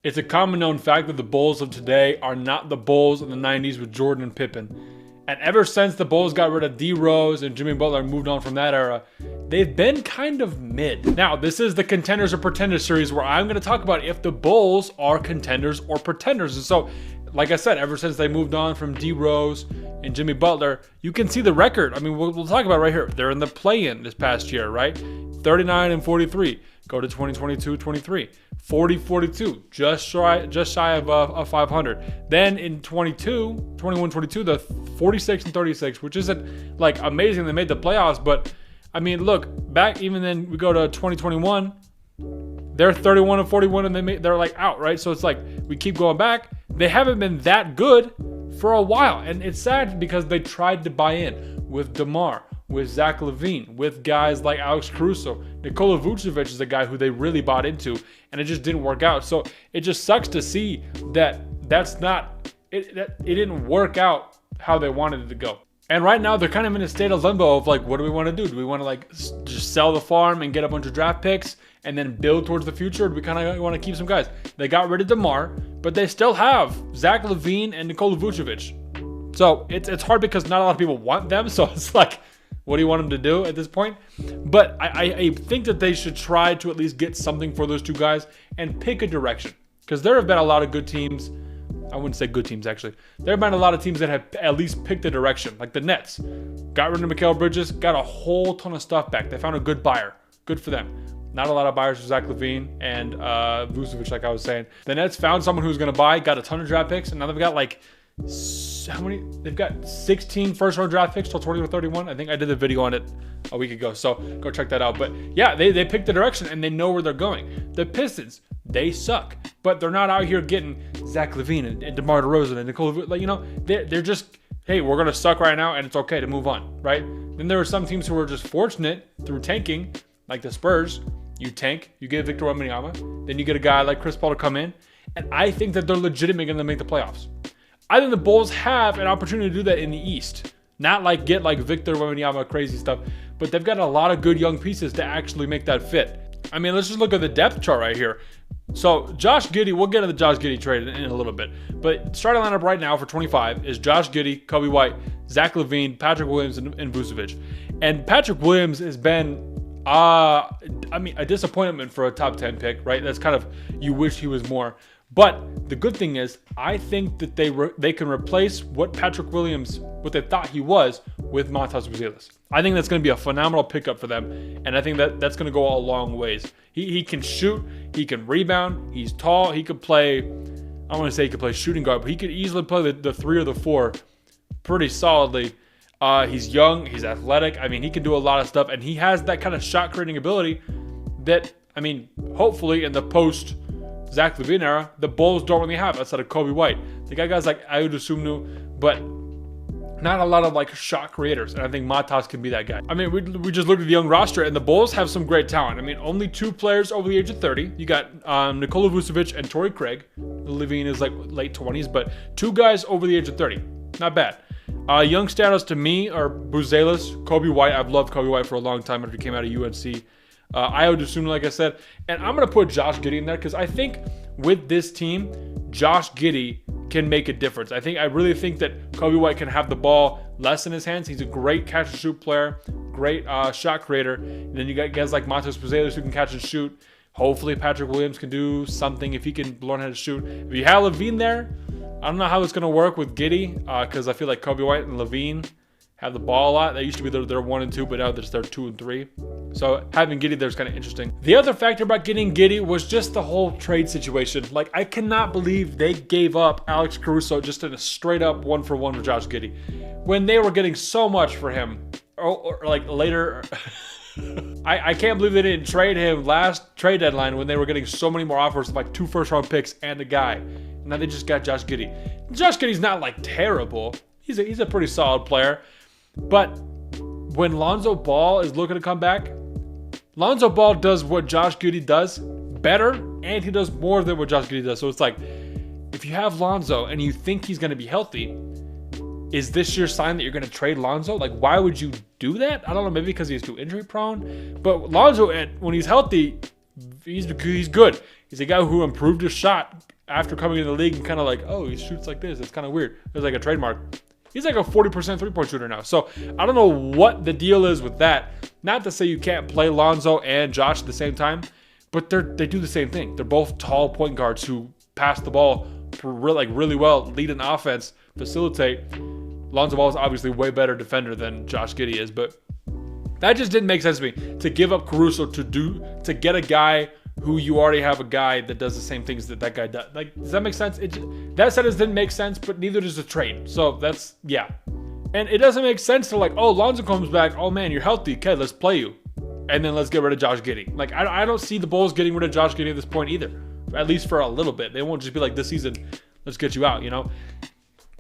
It's a common known fact that the Bulls of today are not the Bulls in the 90s with Jordan and Pippen. And ever since the Bulls got rid of D Rose and Jimmy Butler and moved on from that era, they've been kind of mid. Now, this is the Contenders or Pretenders series where I'm going to talk about if the Bulls are contenders or pretenders. And so, like I said, ever since they moved on from D Rose and Jimmy Butler, you can see the record. I mean, we'll talk about it right here. They're in the play-in this past year, right? 39 and 43. Go to 2022-23. 40-42, just shy of 500. Then in 21-22, the 46 and 36, which isn't like amazing. They made the playoffs, but I mean, look back. Even then, we go to 2021. They're 31 and 41, and they're like out, right? So it's like we keep going back. They haven't been that good for a while, and it's sad because they tried to buy in with DeMar, with Zach LaVine, with guys like Alex Caruso. Nikola Vucevic is a guy who they really bought into, and it just didn't work out. So it just sucks to see that it didn't work out how they wanted it to go. And right now they're kind of in a state of limbo of like, what do we want to do? Do we want to like just sell the farm and get a bunch of draft picks and then build towards the future? Or do we kind of want to keep some guys? They got rid of DeMar, but they still have Zach LaVine and Nikola Vucevic. So it's hard because not a lot of people want them. So it's like, what do you want them to do at this point? But I think that they should try to at least get something for those two guys and pick a direction. Because there have been a lot of good teams. I wouldn't say good teams, actually. There have been a lot of teams that have at least picked a direction. Like the Nets. Got rid of Mikal Bridges. Got a whole ton of stuff back. They found a good buyer. Good for them. Not a lot of buyers for Zach LaVine and Vucevic, like I was saying. The Nets found someone who was going to buy. Got a ton of draft picks. And now they've got like... how many? They've got 16 first-round draft picks till 20 or 31. I think I did a video on it a week ago, so go check that out. But yeah, they picked the direction and they know where they're going. The Pistons, they suck, but they're not out here getting Zach LaVine and DeMar DeRozan and Nikola. Like, you know, they're just, hey, we're gonna suck right now and it's okay to move on, right? Then there are some teams who are just fortunate through tanking, like the Spurs. You tank, you get Victor Wembanyama, then you get a guy like Chris Paul to come in, and I think that they're legitimately gonna make the playoffs. I think the Bulls have an opportunity to do that in the East. Not like get like Victor Wembanyama crazy stuff, but they've got a lot of good young pieces to actually make that fit. I mean, let's just look at the depth chart right here. So Josh Giddey, we'll get to the Josh Giddey trade in a little bit, but starting lineup right now for 25 is Josh Giddey, Coby White, Zach LaVine, Patrick Williams, and Vucevic. And Patrick Williams has been, a disappointment for a top 10 pick, right? That's kind of, you wish he was more. But the good thing is, I think that they can replace what Patrick Williams, what they thought he was, with Matas Buzelis. I think that's going to be a phenomenal pickup for them, and I think that's going to go a long ways. He can shoot, he can rebound, he's tall, he could play, I don't want to say he could play shooting guard, but he could easily play the 3 or the 4 pretty solidly. He's young, he's athletic, I mean, he can do a lot of stuff, and he has that kind of shot creating ability that, I mean, hopefully in the post Zach LaVine era, the Bulls don't really have outside of Coby White. They got guys like Ayo Dosunmu, but not a lot of like shot creators, and I think Matas can be that guy. I mean, we just looked at the young roster, and the Bulls have some great talent. I mean, only 2 players over the age of 30. You got Nikola Vucevic and Torrey Craig. LaVine is like late 20s, but 2 guys over the age of 30. Not bad. Young standouts to me are Buzelis, Coby White. I've loved Coby White for a long time after he came out of UNC. Ayo Dosunmu, like I said. And I'm going to put Josh Giddey in there because I think with this team, Josh Giddey can make a difference. I really think that Coby White can have the ball less in his hands. He's a great catch and shoot player, great shot creator. And then you got guys like Matas Buzelis who can catch and shoot. Hopefully Patrick Williams can do something if he can learn how to shoot. If you have LaVine there, I don't know how it's going to work with Giddey because I feel like Coby White and LaVine have the ball a lot. They used to be their 1 and 2, but now they're 2 and 3. So having Giddey there is kind of interesting. The other factor about getting Giddey was just the whole trade situation. Like, I cannot believe they gave up Alex Caruso just in a straight up 1-for-1 with Josh Giddey when they were getting so much for him. Or like later, I can't believe they didn't trade him last trade deadline when they were getting so many more offers, like 2 first-round picks and a guy. Now they just got Josh Giddey. Josh Giddey's not like terrible. He's a pretty solid player. But when Lonzo Ball is looking to come back, Lonzo Ball does what Josh Giddey does better, and he does more than what Josh Giddey does. So it's like, if you have Lonzo and you think he's going to be healthy, is this your sign that you're going to trade Lonzo? Like, why would you do that? I don't know, maybe because he's too injury prone. But Lonzo, when he's healthy, he's good. He's a guy who improved his shot after coming into the league and kind of like, oh, he shoots like this. It's kind of weird. It's like a trademark. He's like a 40% three-point shooter now. So I don't know what the deal is with that. Not to say you can't play Lonzo and Josh at the same time, but they do the same thing. They're both tall point guards who pass the ball really well, lead an offense, facilitate. Lonzo Ball is obviously way better defender than Josh Giddey is, but that just didn't make sense to me to give up Caruso to get a guy who you already have a guy that does the same things that guy does. Like, does that make sense? That sentence didn't make sense, but neither does the trade. So that's, yeah. And it doesn't make sense to like, oh, Lonzo comes back. Oh man, you're healthy. Okay, let's play you. And then let's get rid of Josh Giddey. Like, I don't see the Bulls getting rid of Josh Giddey at this point either. At least for a little bit. They won't just be like, this season, let's get you out, you know?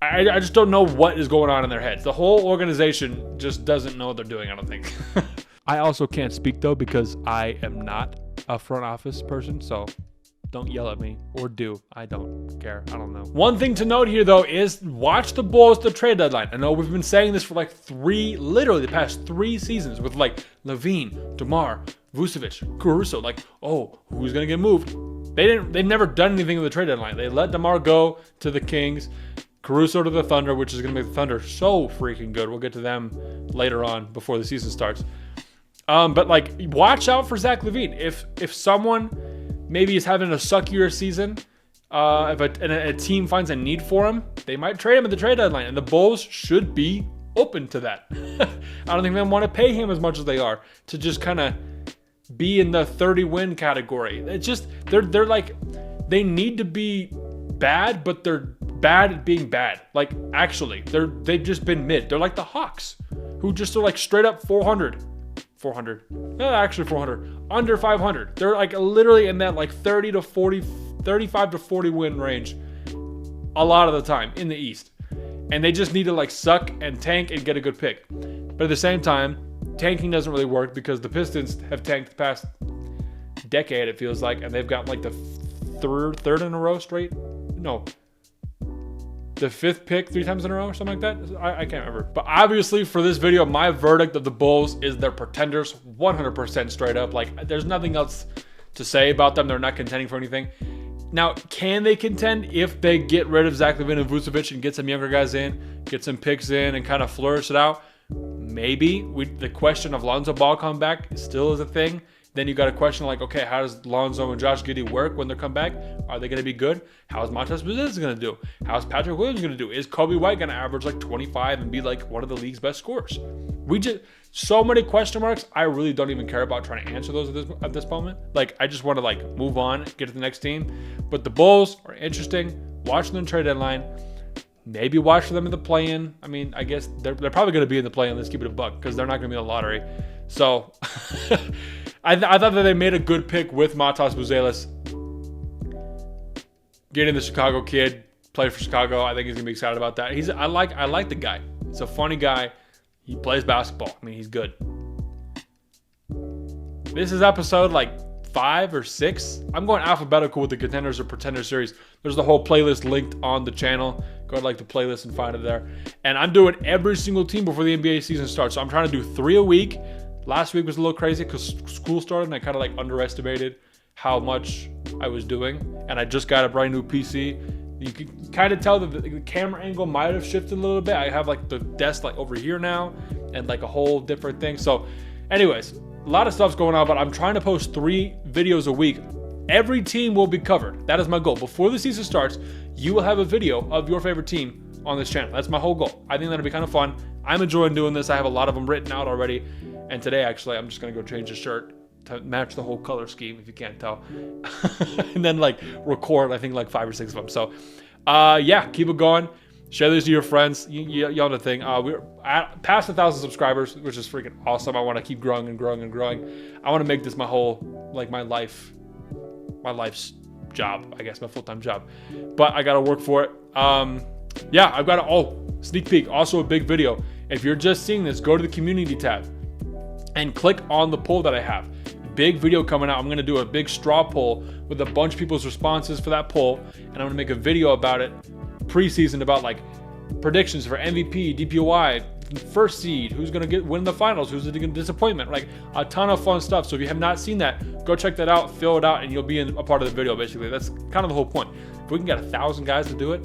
I just don't know what is going on in their heads. The whole organization just doesn't know what they're doing, I don't think. I also can't speak, though, because I am not a front office person, so don't yell at me. Or do. I don't care. I don't know. One thing to note here, though, is watch the Bulls the trade deadline. I know we've been saying this for like literally the past 3 seasons with like LaVine, DeMar, Vucevic, Caruso. Like, oh, who's going to get moved? They've never done anything with the trade deadline. They let DeMar go to the Kings, Caruso to the Thunder, which is going to make the Thunder so freaking good. We'll get to them later on before the season starts. But like, watch out for Zach LaVine. If someone maybe is having a suckier season, if a team finds a need for him, they might trade him at the trade deadline, and the Bulls should be open to that. I don't think they want to pay him as much as they are to just kind of be in the 30-win category. It's just they're like, they need to be bad, but they're bad at being bad. Like, actually, they've just been mid. They're like the Hawks, who just are like straight up 400, under 500. They're like literally in that like 35 to 40 win range a lot of the time in the East. And they just need to like suck and tank and get a good pick. But at the same time, tanking doesn't really work because the Pistons have tanked the past decade, it feels like, and they've got like the third in a row straight. No, the 5th pick 3 times in a row or something like that. I can't remember. But obviously for this video, my verdict of the Bulls is they're pretenders 100% straight up. Like, there's nothing else to say about them. They're not contending for anything. Now, can they contend if they get rid of Zach LaVine and Vucevic and get some younger guys in, get some picks in, and kind of flourish it out? Maybe. The question of Lonzo Ball coming back still is a thing. Then you got a question like, okay, how does Lonzo and Josh Giddey work when they come back? Are they going to be good? How's Montrezl Harrell going to do? How's Patrick Williams going to do? Is Kobe White going to average like 25 and be like one of the league's best scorers? So many question marks. I really don't even care about trying to answer those at this moment. Like, I just want to like move on, get to the next team. But the Bulls are interesting. Watch them in trade deadline. Maybe watch for them in the play-in. I mean, I guess they're probably going to be in the play-in. Let's keep it a buck because they're not going to be in the lottery. So I thought that they made a good pick with Matas Buzelis. Getting the Chicago kid, play for Chicago. I think he's going to be excited about that. I like the guy. He's a funny guy. He plays basketball. I mean, he's good. This is episode like 5 or 6. I'm going alphabetical with the Contenders or Pretenders series. There's the whole playlist linked on the channel. Go to like the playlist and find it there. And I'm doing every single team before the NBA season starts. So I'm trying to do 3 a week. Last week was a little crazy because school started and I kind of like underestimated how much I was doing. And I just got a brand new PC. You can kind of tell that the camera angle might have shifted a little bit. I have like the desk like over here now and like a whole different thing. So anyways, a lot of stuff's going on, but I'm trying to post 3 videos a week. Every team will be covered. That is my goal. Before the season starts, you will have a video of your favorite team on this channel. That's my whole goal. I think that'll be kind of fun. I'm enjoying doing this. I have a lot of them written out already. And today, actually, I'm just going to go change the shirt to match the whole color scheme, if you can't tell. And then, like, record, I think, like 5 or 6 of them. So, yeah, keep it going. Share this to your friends. You know the thing. We're past 1,000 subscribers, which is freaking awesome. I want to keep growing and growing and growing. I want to make this my whole, like, my life's job, I guess, my full-time job. But I got to work for it. Yeah, I've got sneak peek. Also a big video. If you're just seeing this, go to the community tab and click on the poll that I have. Big video coming out. I'm going to do a big straw poll with a bunch of people's responses for that poll. And I'm going to make a video about it preseason about like predictions for MVP, DPOY, first seed, who's going to win the finals, who's the disappointment, like a ton of fun stuff. So if you have not seen that, go check that out, fill it out, and you'll be a part of the video. Basically, that's kind of the whole point. If we can get 1,000 guys to do it,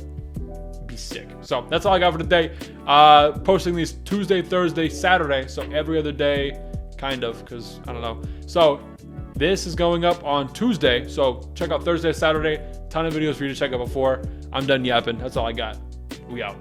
be sick. So that's all I got for today. Posting these Tuesday, Thursday, Saturday, so every other day, kind of, because I don't know. So this is going up on Tuesday, so check out Thursday, Saturday. Ton of videos for you to check out before. I'm done yapping. That's all I got. We out.